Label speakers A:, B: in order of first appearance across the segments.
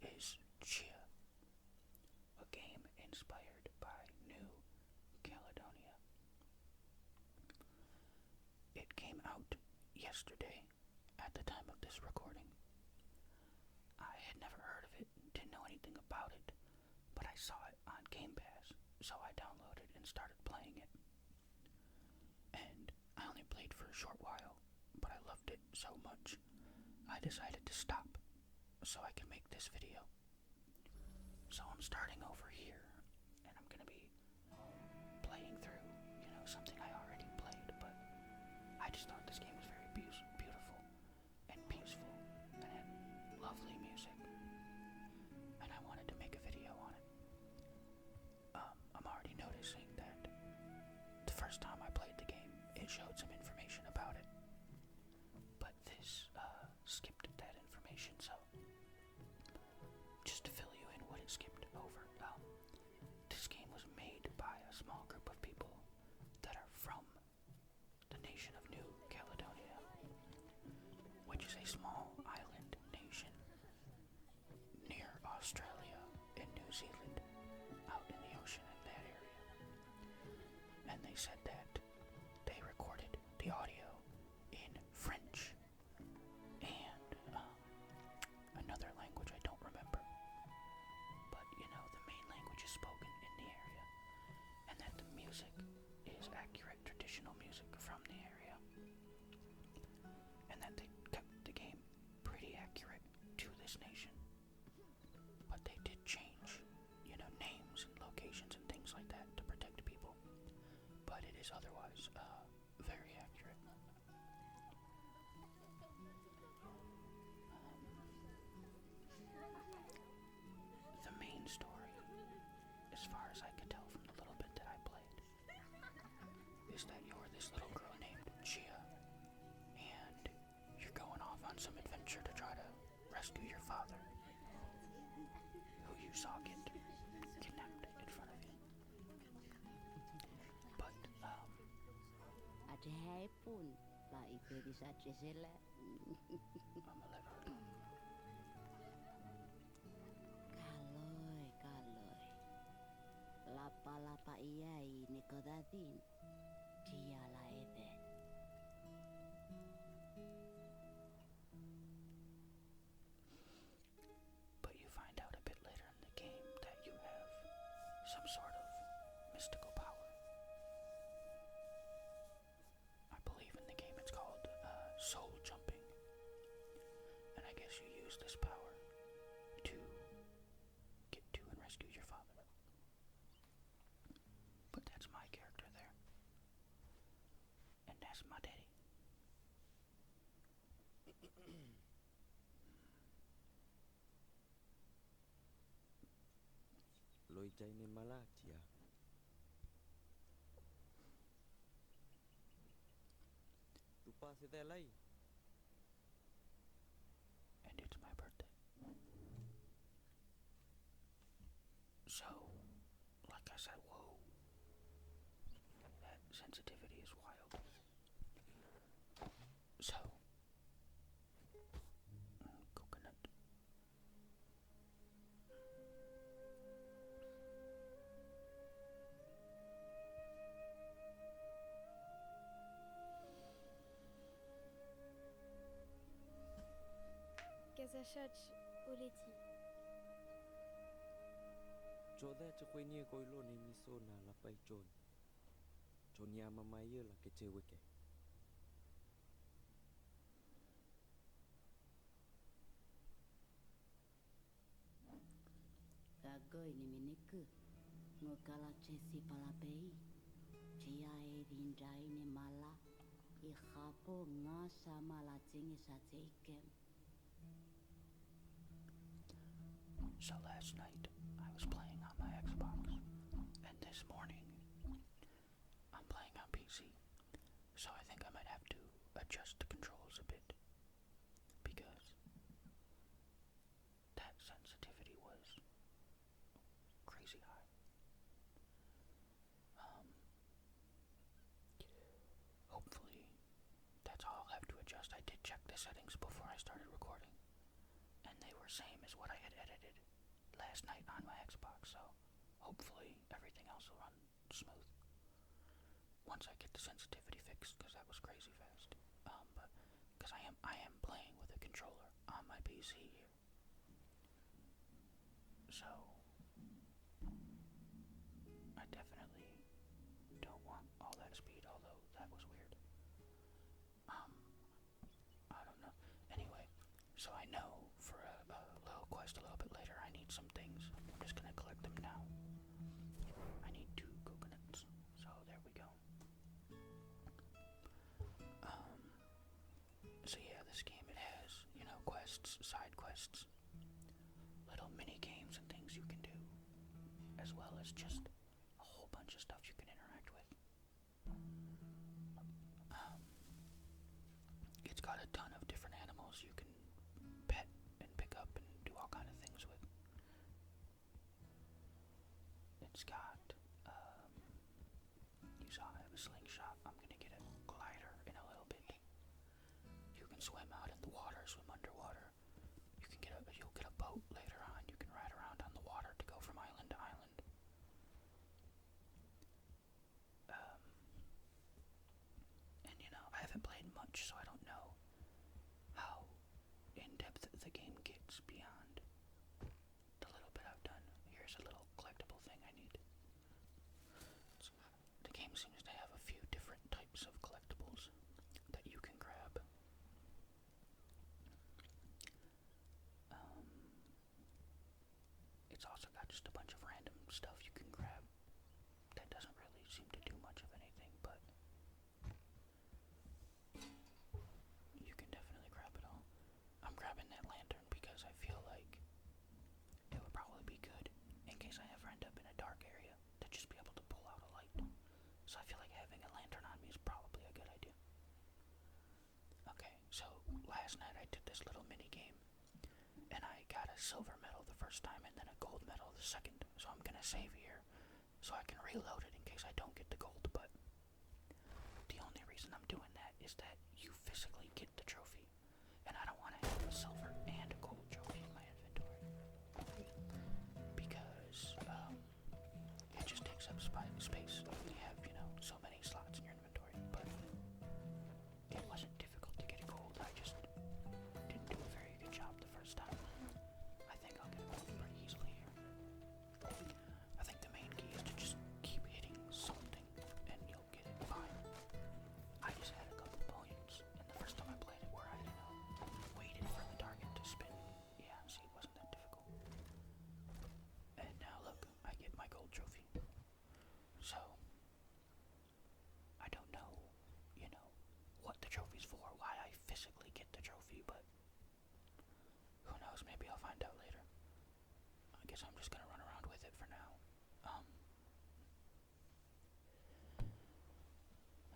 A: is Tchia, a game inspired by New Caledonia. It came out yesterday at the time of this recording. I had never heard of it, didn't know anything about it, but I saw it on Game Pass, so I downloaded and started playing it. And I only played for a short while, but I loved it so much, I decided to stop so I can make this video. So I'm starting over here, and I'm gonna be playing through, something I already played, but I just thought this game was very beautiful and peaceful, and had lovely music, and I wanted to make a video on it. I'm already noticing that the first time I played the game, it showed some information about it, but this skipped that information, so just to fill you in what it skipped over, this game was made by a small group of people that are from the nation of New Caledonia, which is a small island nation near Australia and New Zealand, out in the ocean in that area. And they said that they recorded the audio in French and another language I don't remember, but the main language is spoken in the area, and that the music is accurate traditional music from the area, and that they kept the game pretty accurate to this nation, but they did change, names and locations and things like that to protect people, but it is otherwise very accurate. The main story, as far as I could tell from the little bit that I played, is that you're this little girl named Tchia, and you're going off on some adventure to try to rescue your father, who you saw get kidnapped in front of you. But,
B: Ada hai pun lah itu bisa jesela.
A: I'm a lever.
B: Kaloi. Lapa iai ni kodadin. Dia la ede.
A: But you find out a bit later in the game that you have some sort of mystical power. I believe in the game it's called soul jumping. And I guess you use this power to get to and rescue your father. But that's my character there. And that's my daddy.
C: Loi jaine malatia. Lupa se lai.
A: And it's my birthday. So, like I said, whoa. That sensitivity is wild. So, coconut.
D: Kazachach Oleti.
C: Joda chukwenye koilo ni miso na lapai chon. Chonya mamaye la kecheweke.
B: Gagoi ni miniku. Ngokala chesi palapei. Chia e dinjai ni mala. I khapo nga sama la tingi sa teikem.
A: So last night, I was playing on my Xbox, and this morning, I'm playing on PC, so I think I might have to adjust the controls a bit, because that sensitivity was crazy high. Hopefully, that's all I'll have to adjust. I did check the settings before I started recording, and they were same as what I had edited. last night on my Xbox, so hopefully everything else will run smooth once I get the sensitivity fixed, because that was crazy fast. But because I am playing with a controller on my PC here, so I definitely don't want all that speed, although that was weird. I don't know. Anyway, so I know for a little quest a little bit later I need some things. I'm just gonna collect them now. I need 2 coconuts, so there we go. So yeah, this game, it has, quests, side quests, little mini games and things you can do, as well as just a whole bunch of stuff you can interact with. It's got a ton of different animals you can pet and pick up and do all kind of things with. It's got, you saw I have a slingshot. I'm gonna get a glider in a little bit. You can swim out in the water, swim underwater. You'll get a boat later on. You can ride around on the water to go from island to island. And I haven't played much, so I don't know how in depth the game gets beyond the little bit I've done. Here's a little collectible thing I need. The game seems to have a few different types of collectibles that you can grab. It's also got just a bunch of random stuff you can grab that doesn't really seem to do much of anything, but you can definitely grab it all. I'm grabbing that lantern because I feel like it would probably be good in case I ever end up in a dark area to just be able to pull out a light. So I feel like having a lantern on me is probably a good idea. Okay, so last night I did this little mini game, and I got a silver medal the first time and then a gold medal the second. So I'm gonna save here so I can reload it in case I don't get the gold, but the only reason I'm doing that is that you physically get the trophy, and I don't want to have a silver and a gold trophy in my inventory because it just takes up space. You have, so many slots in your inventory, but it wasn't difficult to get a gold. I just didn't do a very good job the first time. I think I'll get a gold pretty easily here. I think the main key is to just keep hitting something and you'll get it fine. I just had a couple points, and the first time I played it where I, waited for the target to spin. Yeah, see, it wasn't that difficult. And now look, I get my gold trophy. So, I don't know, what the trophy's for, why I physically get the trophy, but who knows, maybe I'll find out later. I guess I'm just gonna run around with it for now.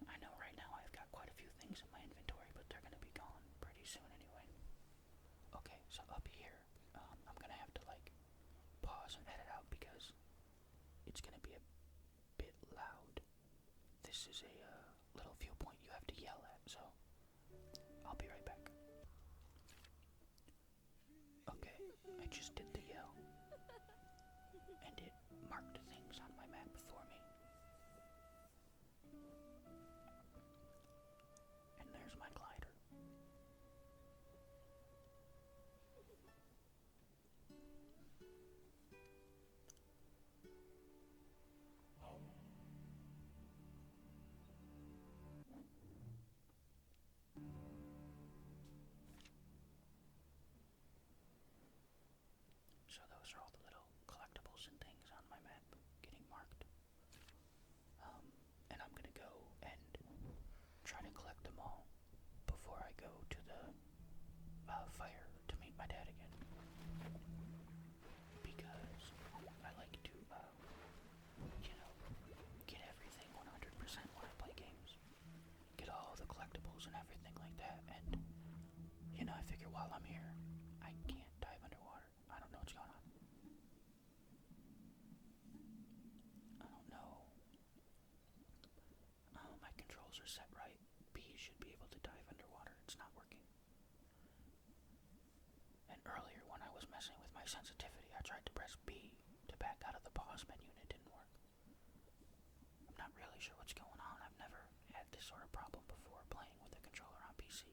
A: I know right now I've got quite a few things in my inventory, but they're gonna be gone pretty soon anyway. Okay, so up here, I'm gonna have to pause and edit out because it's gonna be a bit loud. This is a little viewpoint you have to yell at, so I'll be right back. Okay, I just did the yell, and it marked things on my map for me. And there's my glider. So those are all the little collectibles and things on my map getting marked. And I'm gonna go and try to collect them all before I go to the fire to meet my dad again. Because I like to, get everything 100% when I play games. Get all the collectibles and everything like that, and, I figure while I'm here, I can't dive underwater. I don't know what's going on. I don't know. My controls are set right. B should be able to dive underwater. It's not working. And earlier when I was messing with my sensitivity, I tried to press not really sure what's going on. I've never had this sort of problem before playing with a controller on PC.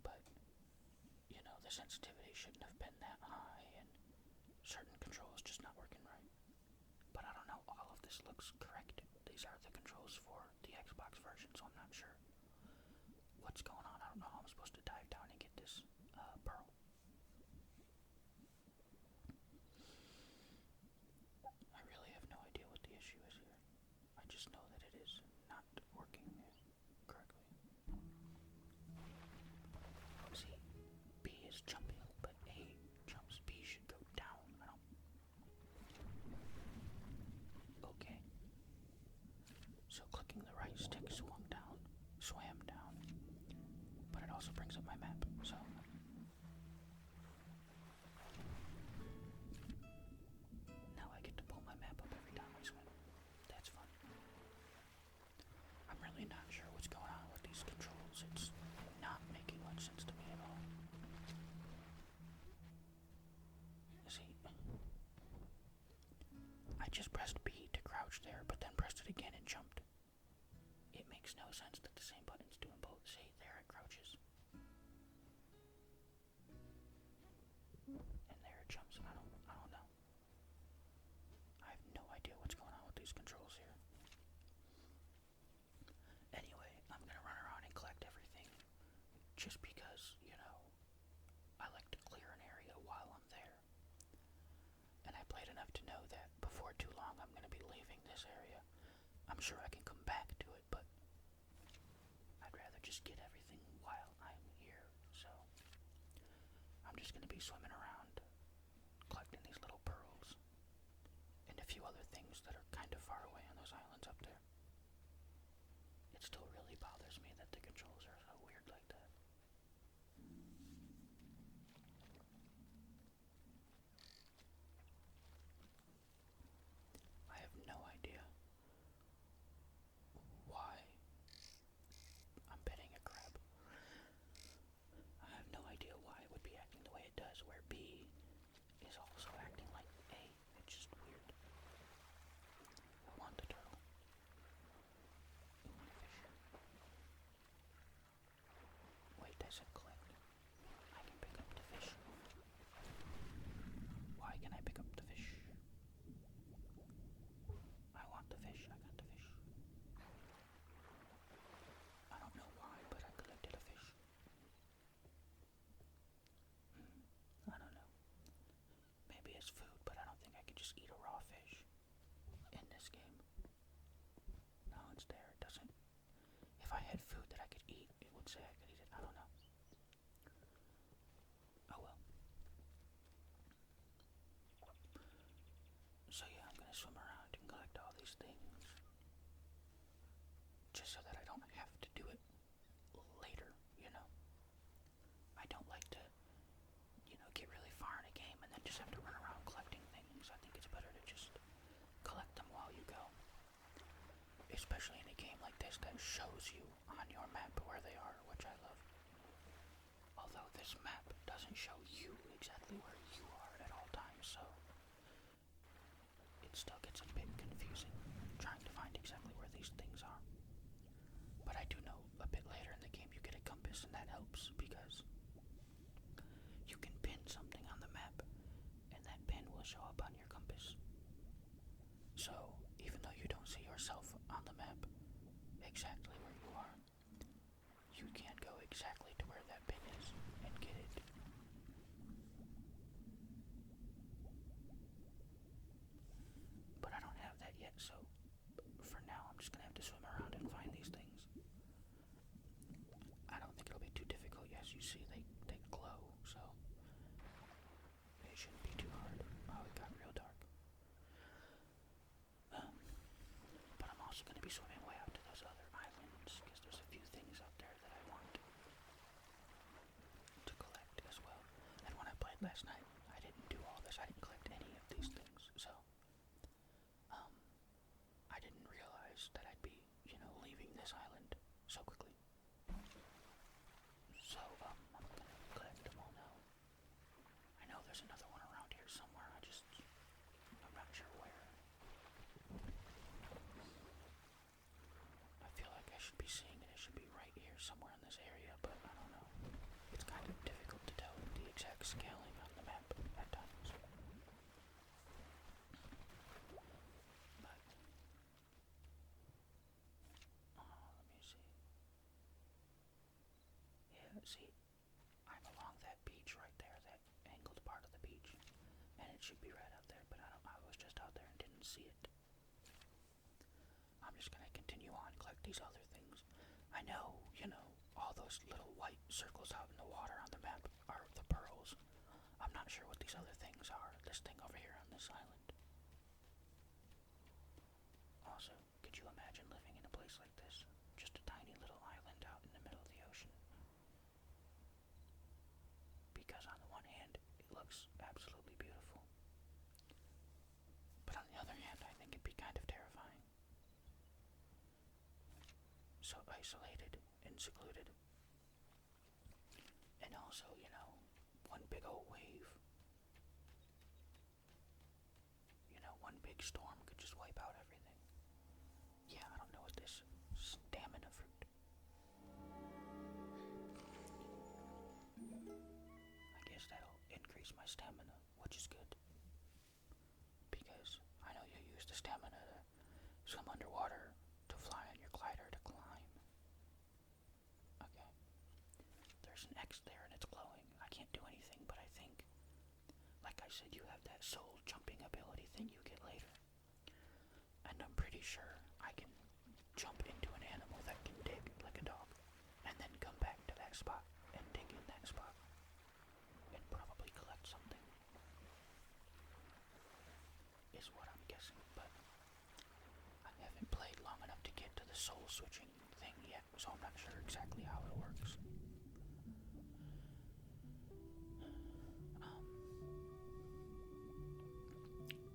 A: But, the sensitivity shouldn't have been that high, and certain controls just not working right. But I don't know, all of this looks correct. These are the controls for the Xbox version, so I'm not sure what's going on. I don't know how I'm supposed to dive down and get this pearl. I really have no idea what the issue is here. I just know that it is not working correctly. See, B is jumping, but A jumps. B should go down. Okay. So clicking the right stick swam down, but it also brings up my map, so. Now I get to pull my map up every time I swim. That's fun. I'm really not sure what's going on with these controls. It's not making much sense to me at all. See, I just pressed B to crouch there, but then pressed it again and jumped. It makes no sense that the same button's doing both. See, there it crouches. And there it jumps. I don't know. I have no idea what's going on with these controls here. Anyway, I'm gonna run around and collect everything. Just because, I like to clear an area while I'm there. And I played enough to know that before too long I'm gonna be leaving this area. I'm sure I can come back to it, but I'd rather just get everything while I'm here. So I'm just gonna be swimming around, collecting these little pearls, and a few other things that are kind of far away on those islands up there. It still really bothers me that the controls are so weird like that. I have no idea why I'm petting a crab. I have no idea why it would be acting the way it does, where B is also acting like A. It's just weird. I want the turtle. I want a fish. Wait, I said collect. I can pick up the fish. Why can I pick up the fish? I want the fish. I got the fish. I don't know why, but I collected a fish. I don't know. Maybe it's food, but I don't think I could just eat a raw fish in this game. No, it's there. It doesn't. If I had food that I could eat, it would say I could eat it. I don't know. Oh well. So yeah, I'm gonna swim around and collect all these things. Just so that I don't have to do it later, I don't like to, get really far in a game and then just have to run around collecting things. I think it's better to just collect them while you go. Especially in a game like this that shows you on your map where they are, which I love. Although this map doesn't show you exactly where you are at all times, so it still gets a bit confusing trying to find exactly where these things are. But I do know a bit later in the game you get a compass, and that helps because you can pin something on the map and that pin will show up on your compass. So even though you don't see yourself on the map exactly where you are, you can go exactly to where that pin is and get it. But I don't have that yet, so for now I'm just gonna have to swim around and find these things. I don't think it'll be too difficult. As you see, they glow, so it shouldn't be too hard. Oh, it got real dark. But I'm also going to be swimming way out to those other islands. see, I'm along that beach right there, that angled part of the beach, and it should be right out there, but I was just out there and didn't see it. I'm just gonna continue on, collect these other things. I know, all those little white circles out in the water on the map are the pearls. I'm not sure what these other things are. This thing over here on this island. Also, could you imagine living in a place like this? Just a tiny little island out in the middle of the ocean. Because on the one hand, it looks absolutely beautiful. But on the other hand, I think it'd be kind of terrifying. So isolated and secluded. And also, one big old wave. One big storm could just wipe out everything. Yeah, I don't know what this stamina fruit. I guess that'll increase my stamina, which is good. Because I know you use the stamina to swim underwater, to fly on your glider, to climb. Okay. There's an X there and it's glowing. I can't do anything, but I think, like I said, you have that soul jumping ability thing you get later. And I'm pretty sure I can jump into an animal that can dig, like a dog, and then come back to that spot and dig in that spot. And probably collect something. Is what I'm guessing, but I haven't played long enough to get to the soul switching thing yet, so I'm not sure exactly how it works.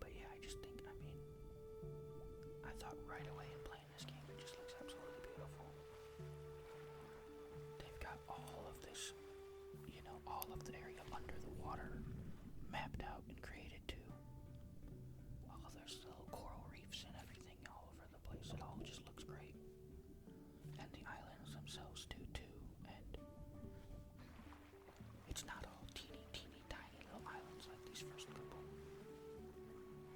A: But yeah, I just think, I thought right away in playing this game, it just looks absolutely beautiful. They've got all of this, all of the area under the water mapped out and created too. All of those little coral reefs and everything all over the place. It all just looks great. And the islands themselves do too. And it's not all teeny tiny little islands like these first couple.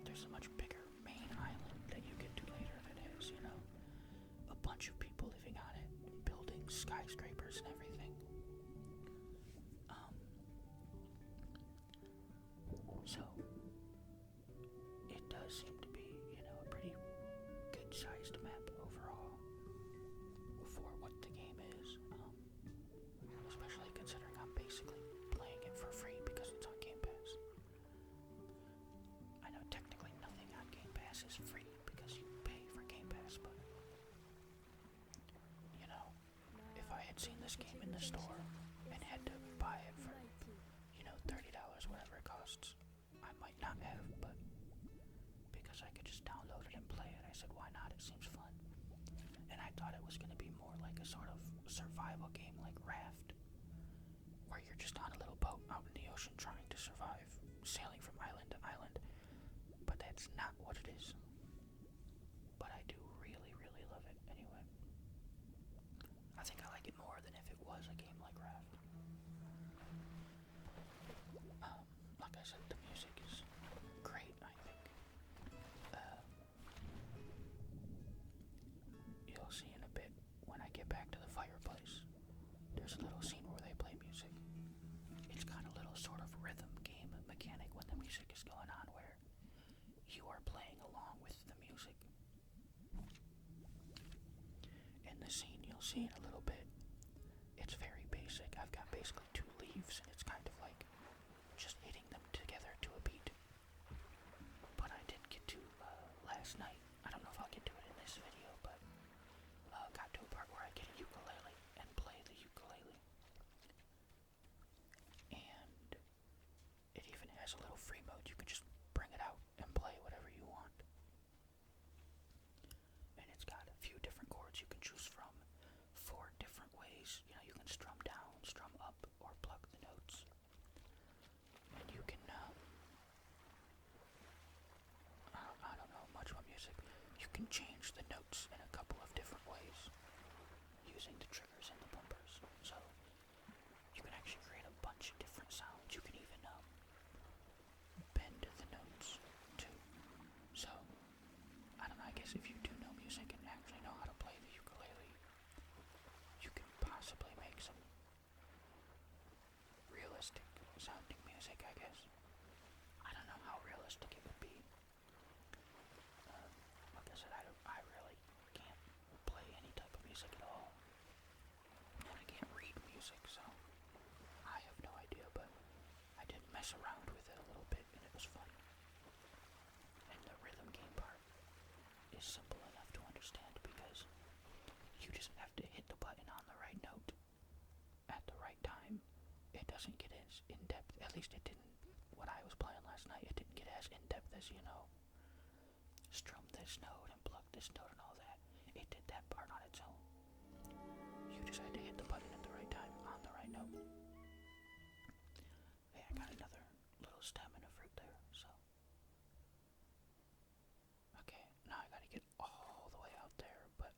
A: There's a much bigger main island that you get to later that has, a bunch of people living on it, building skyscrapers and everything. So, it does seem to be, a pretty good-sized map overall for what the game is, especially considering I'm basically playing it for free because it's on Game Pass. I know technically nothing on Game Pass is free because you pay for Game Pass, but, if I had seen this game in the store and had to buy it for, $30, whatever it costs, I might not have, but because I could just download it and play it, I said, why not? It seems fun. And I thought it was going to be more like a sort of survival game like Raft, where you're just on a little boat out in the ocean trying to survive, sailing from island to island. But that's not what it is. But I do really, really love it anyway. I think I like it more than if it was a game like Raft. Like I said, the music is great, I think. You'll see in a bit when I get back to the fireplace. There's a little scene where they play music. It's got a little sort of rhythm game mechanic when the music is going on where you are playing along with the music. In the scene you'll see in a little bit, it's very basic. I've got basically two leaves and it's kind of like just hitting them together to a beat. But I did get to, last night, I don't know if I'll get to it in this video, but got to a part where I get a ukulele and play the ukulele. And it even has a little free mode. You can just bring it out and play whatever you want. And it's got a few different chords you can choose from. 4 different ways. You can strum down, strum up, or pluck the notes. And you can, I don't know much about music. You can change the notes in a couple of different ways using the triggers and the bumpers. So you can actually create a bunch of different sounds. You can even bend the notes too. So I don't know, I guess if you do know music and actually know how to play the ukulele, you can possibly make some doesn't get as in-depth. At least it didn't when I was playing last night. It didn't get as in-depth as, strum this note and pluck this note and all that. It did that part on its own. You just had to hit the button at the right time on the right note. Hey, I got another little stem and a fruit there, so. Okay, now I gotta get all the way out there, but.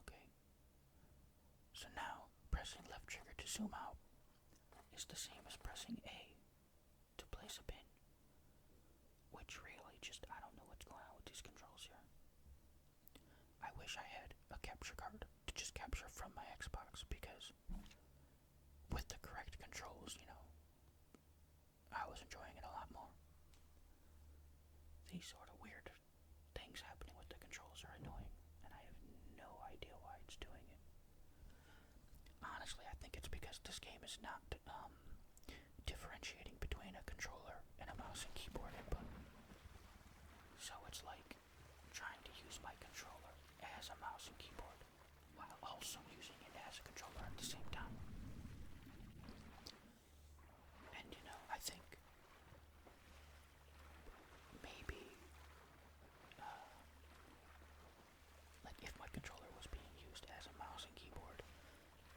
A: Okay. So now, pressing left trigger to zoom out is the same as pressing A to place a pin. Which really just, I don't know what's going on with these controls here. I wish I had a capture card to just capture from my Xbox, because with the correct controls, I was enjoying it a lot more. These sort of weird things happening with the controls are annoying, and I have no idea why it's doing it. Honestly, I think it's because this game is not differentiating between a controller and a mouse and keyboard input. So it's like trying to use my controller as a mouse and keyboard while also using it as a controller at the same time. And I think maybe like if my controller was being used as a mouse and keyboard,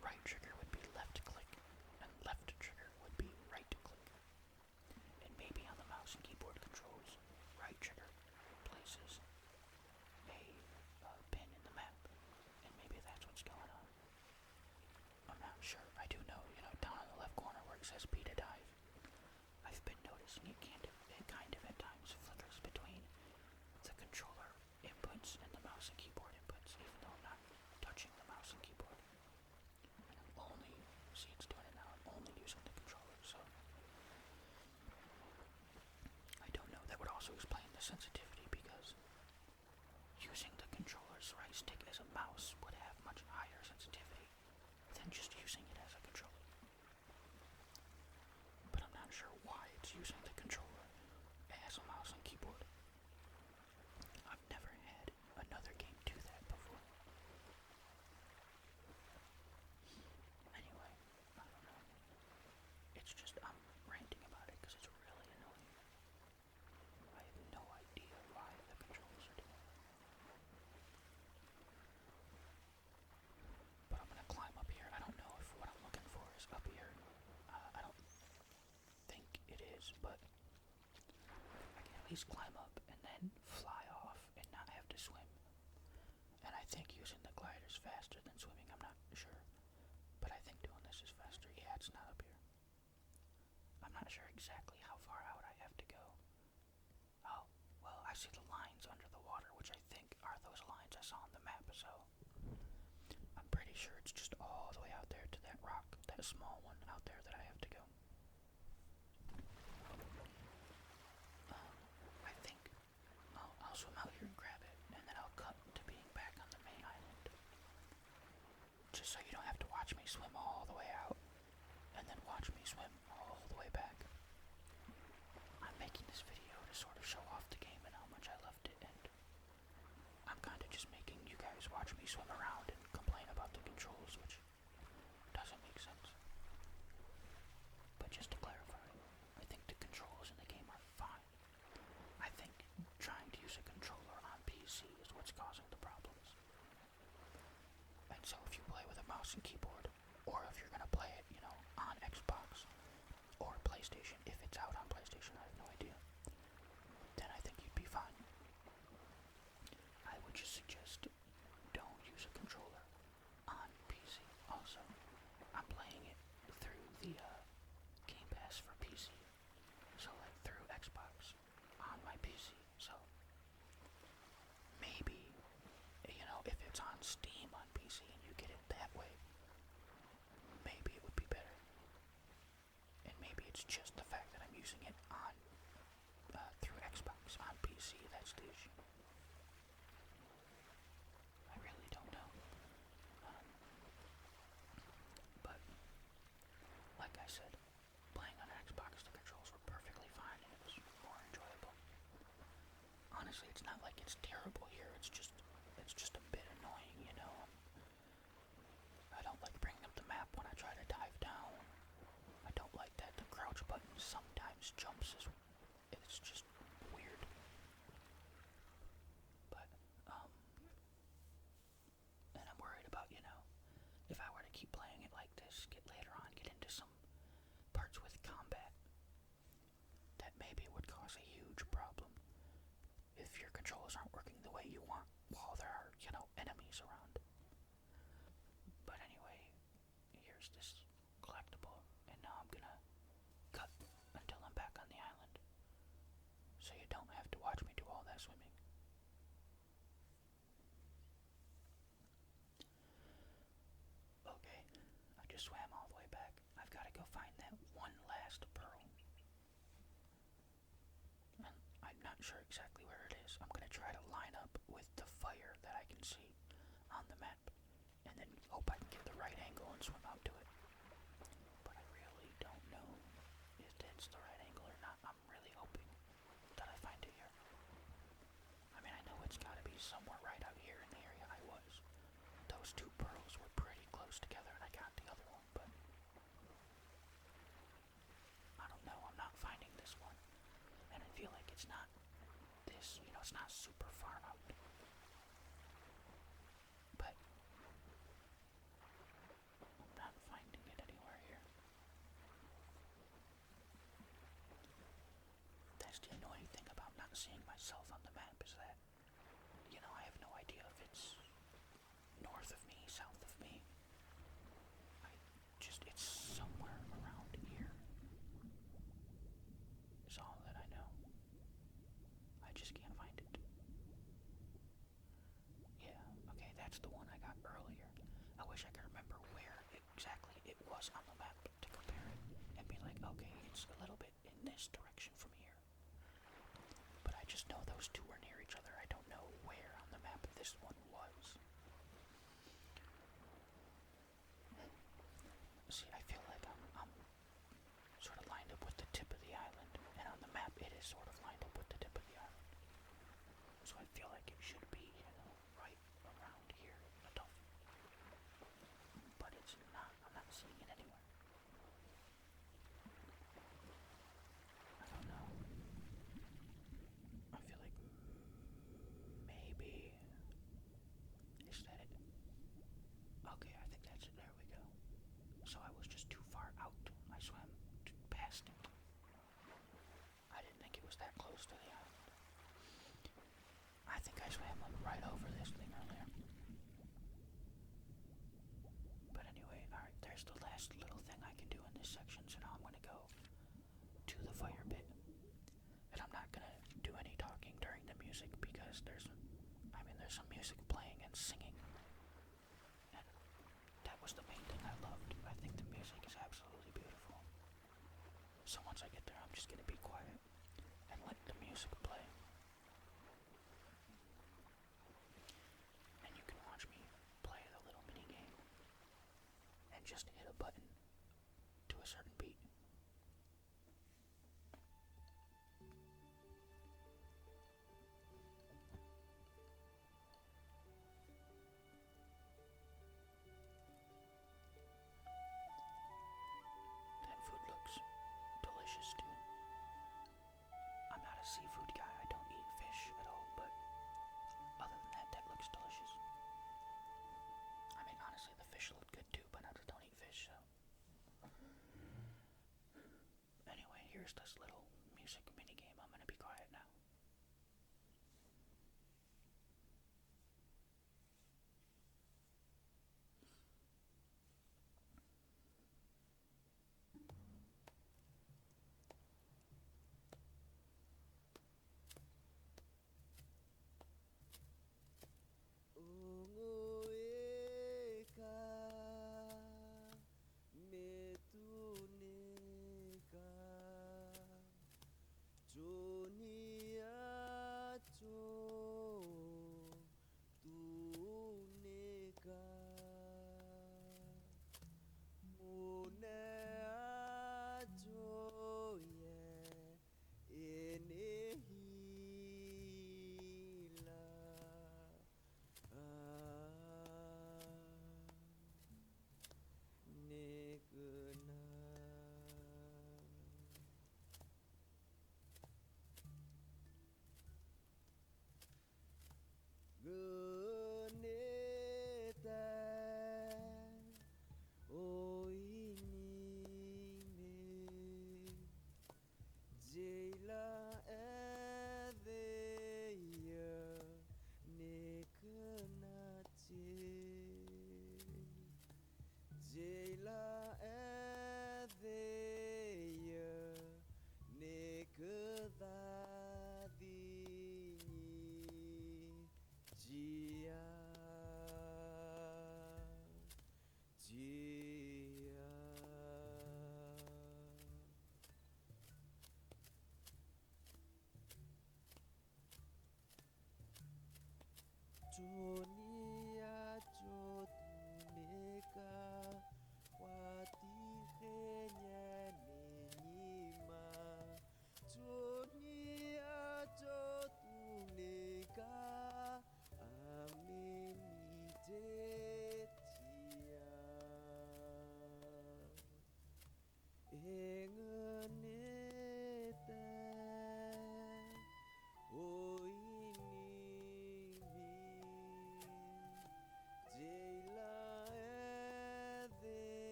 A: right trigger would be left click and left trigger would be right click. And maybe on the mouse and keyboard controls, right trigger places a pin in the map, and maybe that's what's going on. I'm not sure. I do know, down in the left corner where it says B to dive, I've been noticing it kind of at times flickers between the controller inputs and the mouse and keyboard inputs, even though I'm not touching the mouse and keyboard. And see it's doing it now, I'm only using the controller, so I don't know. That would also explain the sensitivity, because using the controller's right stick as a mouse would have much higher sensitivity than just using it as a controller. But I'm not sure why it's using the controller as a mouse and keyboard. I've never had another game do that before. Anyway, I don't know. It's just, I'm ranting about it because it's really annoying. I have no idea why the controls are doing it. But I'm gonna climb up here. I don't know if what I'm looking for is up here. I don't think it is, but I can at least climb up and then fly off and not have to swim. And I think using the glider is faster than swimming. I'm not sure, but I think doing this is faster. Yeah, it's not up here. I'm not sure exactly how far out I have to go. Oh, well, I see the lines under the water, which I think are those lines I saw on the map, so I'm pretty sure it's just all the way out there to that rock, that small one out there that I have to go. I think I'll swim out here and grab it, and then I'll cut to being back on the main island. Just so you don't have to watch me swim all the way out, and then watch me swim all the way back. I'm making this video to sort of show off the game and how much I loved it, and I'm kind of just making you guys watch me swim around and complain about the controls, which doesn't make sense. But just to clarify, I think the controls in the game are fine. I think trying to use a controller on PC is what's causing the problems. And so if you play with a mouse and keyboard, or if you're going to play it, on Xbox or PlayStation, if it's out on PlayStation, I have no idea, then I think you'd be fine. I would just suggest don't use a controller on PC. Also, I'm playing it through the Game Pass for PC, so like through Xbox on my PC, so maybe, if it's on Steam on PC and you get it that way, maybe it would be better. And maybe it's just the fact that I'm using it on through Xbox on PC that's the issue. I really don't know. But like I said, playing on Xbox, the controls were perfectly fine and it was more enjoyable. Honestly, it's not like it's terrible here. It's just a bit annoying, I don't like bringing up the map when I try to dive down these jumps is it's just weird. But and I'm worried about, if I were to keep playing it like this, get into some parts with combat, that maybe would cause a huge problem if your controls aren't working the way you want while there are, enemies around. But anyway, here's this collectible, and now I'm gonna cut until I'm back on the island, so you don't have to watch me do all that swimming. Okay, I just swam all the way back. I've got to go find that one last pearl. And I'm not sure exactly where it is. I'm going to try to line up with the fire that I can see on the map, and then hope I can get the right angle and swim out to it. But I really don't know if it's the right angle or not. I'm really hoping that I find it here. I mean, I know it's got to be somewhere right out here in the area I was. Those two pearls were pretty close together, and I got the other one, but I don't know. I'm not finding this one, and I feel like it's not this. It's not super far out. But I'm not finding it anywhere here. That's the annoying thing about not seeing myself on the map, is that, I have no idea if it's north of me, south of me. It's somewhere around here, is all that I know. I just can't find it. Yeah, okay, that's the one I got earlier. I wish I could remember where exactly it was on the map to compare it and be like, okay, it's a little bit in this direction from here. But I just know those two are near each other. I don't know where on the map this one was. See, I feel like I'm sort of lined up with the tip of the island, and on the map it is sort of lined up with the tip of the island. So I feel like it should be, right around here. But it's not. I'm not seeing it anywhere. I don't know. I feel like maybe, is that it? Okay, I think that's it. There we go. So I was just too far out. I swam past it. I didn't think it was that close to the island. I think I swam like right over this thing earlier. But anyway, alright, there's the last little thing I can do in this section, so now I'm going to go to the fire pit. And I'm not going to do any talking during the music because there's some music playing and singing. And that was the main thing I loved. I think the music is absolutely beautiful. So once I get there, I'm just going to be quiet and let the music play. And you can watch me play the little mini game and just hit a button to a certain beat. That food looks delicious too. I'm not a seafood guy. I don't eat fish at all, but other than that, that looks delicious. I mean, honestly, the fish look good too, but I just don't eat fish, so. Anyway, here's this little music mini game. I'm gonna be quiet now.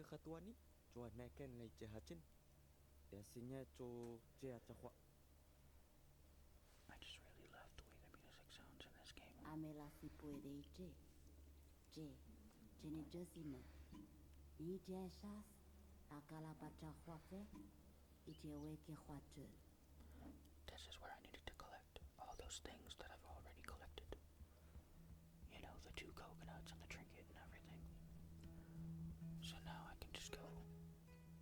C: khatua ni cho neken ngai che hachin. Desinya cho che achakwa.
A: I just really love the way the music sounds in this game.
B: Amela si puede che. Che. Chene josina. Ni jashas. Akala pacha huafe. Ite weke huatu.
A: This is where I needed to collect all those things that I've already collected. You know, the 2 coconuts and the trinket and everything. So now I can just go.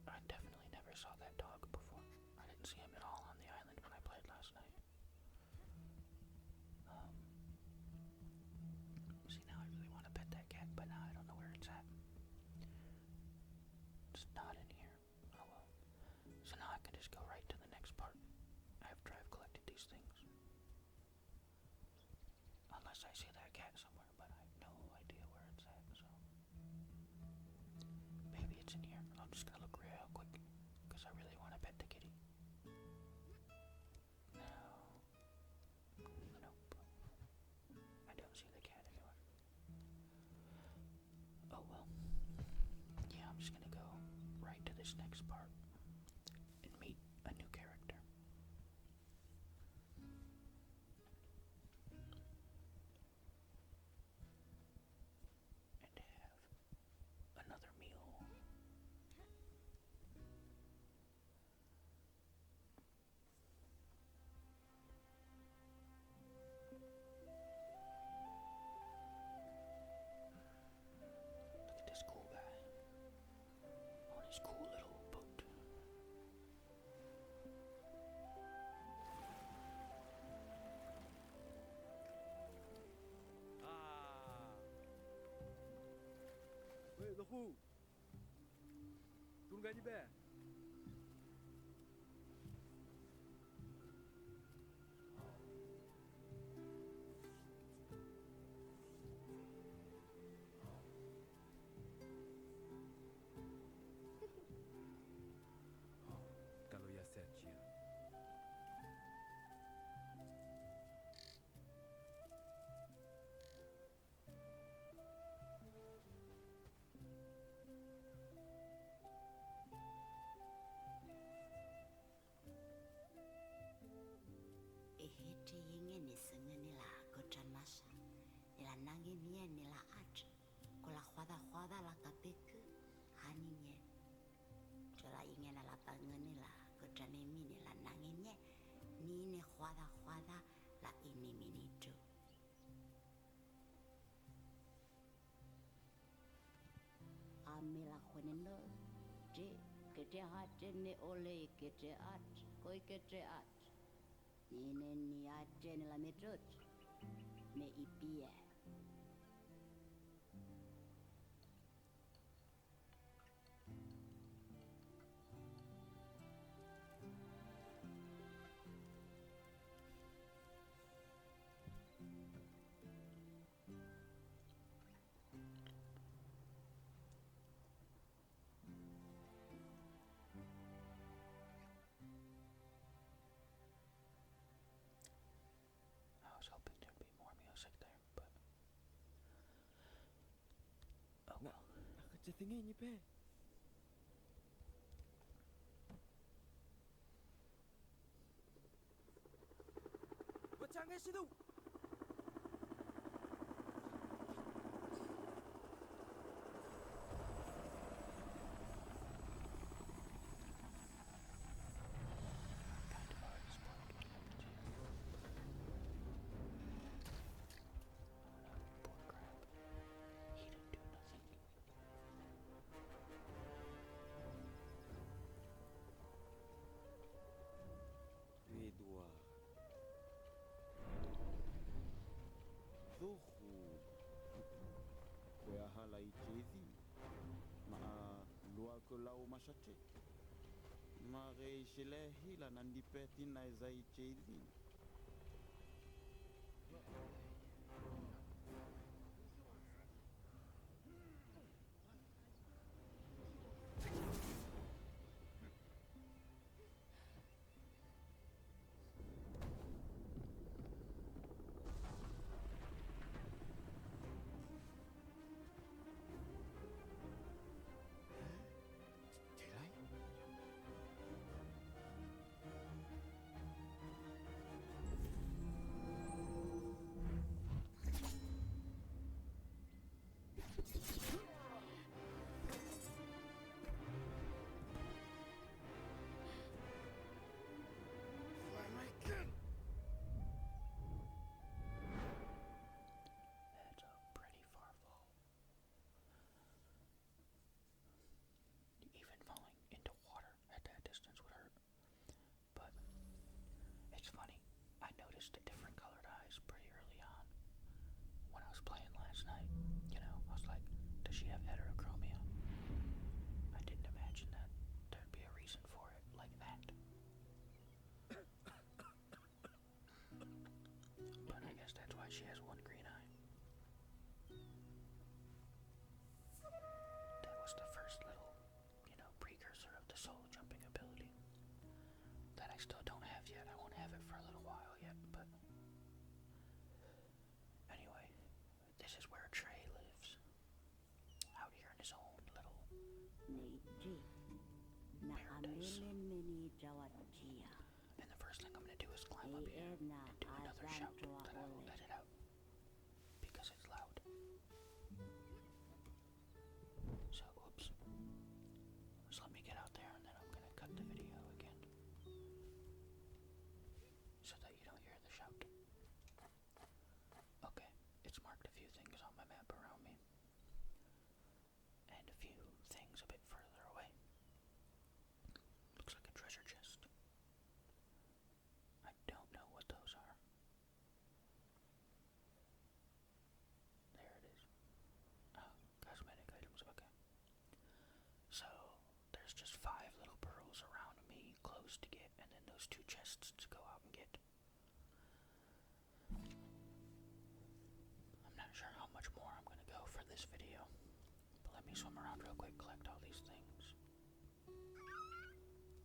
A: I definitely never saw that dog before. I didn't see him at all on the island when I played last night. See, now I really want to pet that cat, but now I don't know where it's at. It's not in here. Oh well. So now I can just go right to the next part after I've collected these things. Unless I see that cat somewhere, but I have no idea where it's at, so. Maybe it's in here. I'm just gonna look real quick, because I really want to pet the kitty. No. Nope. I don't see the cat anywhere. Oh well. Yeah, I'm just gonna go right to this next part and meet a new character. And have another meal. Look at this cool guy on his cool little boat.
C: Wait, the who? Tunggu ni be. Kalau ya set Tchia.
B: Ehete yenge ni senge ni la kochan masha. Ni la nange nie ni la ach. Ko la huada la kapeku. Hani nye. Chola yenge na la pange ni la kochan emi ni la nange nye. Ni ne huada la ini mini tu. Ame la huenendo. Je. Kete hache ne ole kete ach. Koi kete ach. Nine ni ache ni la metrot. Me ipie.
A: I was hoping there'd be more music there, but oh well.
C: Nakachetingi ni be. Pachangai situ.
A: Kind of already spoiled what happens here. Oh no, poor crab. He didn't do nothing.
C: Dua. Dohu. Kue ahala I chezi. Maa lua ko lau masache. Ma rei shilehi la nandipeti na zai chezi.
A: last night. You know, I was like, does she have heterochromia? I didn't imagine that there'd be a reason for it like that. But I guess that's why she has one green eye. That was the first little, precursor of the soul jumping ability that I still don't have yet. I won't have it for a little while yet, but anyway, this is where Trey lives. Out here in his own little paradise. And the first thing I'm gonna do is climb up here and do another shout that I will edit out because it's loud. So, oops. Just let me get out there and then I'm gonna cut the video again so that you don't hear the shout. Okay, it's marked a few things on my map around me and a few things a bit further away. Looks like a treasure chest. I don't know what those are. There it is. Oh, cosmetic items, okay. So, there's just 5 little pearls around me, close to get, and then those 2 chests to go out and get. I'm not sure how much more I'm gonna go for this video, but let me swim around real quick, collect all these things.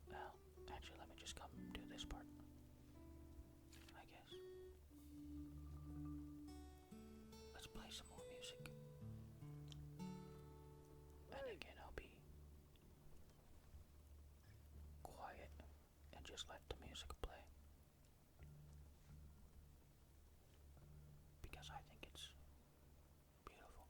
A: Well, actually, let me just come do this part, I guess. Let's play some more music. And again, I'll be quiet and just let the music play. Because I think it's beautiful.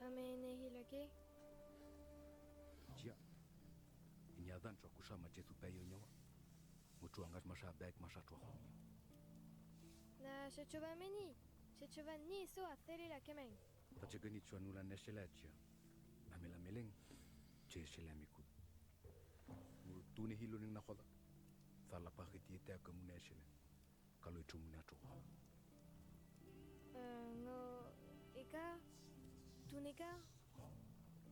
D: Amene hilake.
E: Tchia. Inyadan chwa kusha machesu peyo nyawa. Muchuangas masha bag masha chwa.
D: Na shechova meni. Shechova ni so atheri la kemeng.
E: Tachegani chwa nula neshela tchia. Amela meleng. Che shela miku. Tune hilo ning na khoda. Thala pakiti ete ka muneshele. Kalo chumuna chwa.
D: No eka tuneka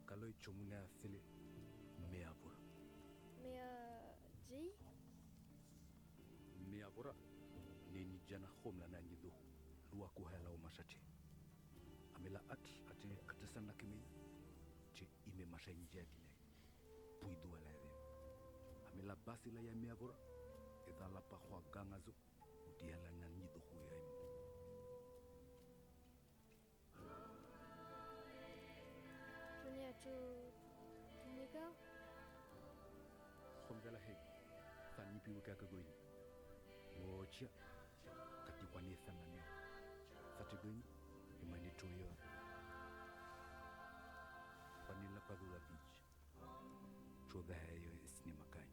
E: Kalo chumuna thile meapura.
D: me ji
E: Meapura. Nini jana khomla na nyido. Lua kuhala o mashache. Amela ate katesan na kemi. Che ime masha njadile. Puidu ala ede. Amela basi la ya meapura. Eda la pa khwa gangazo. Diala na nyido huya imo.
D: tunia tu tuneka
E: Khomdala he. Tani piu kaka goini. Wo chia. Kati kwa ni thanani. Fati goini. Imani choyo. Panila padula beach. Choda hayo isni makani.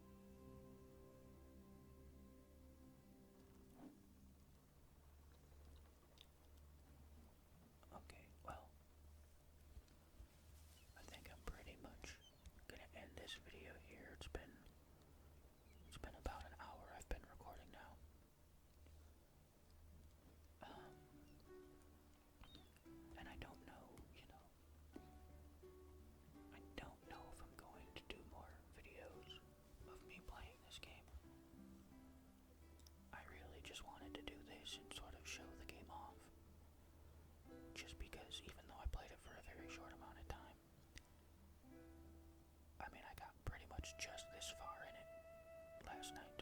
A: Okay, well, I think I'm pretty much gonna end this video here. It's been about an hour I've been recording now. And I don't know, I don't know if I'm going to do more videos of me playing this game. I really just wanted to do this and sort of show the game off. Just because even though I played it for a very short amount of time, I mean, I got pretty much just this far in it last night.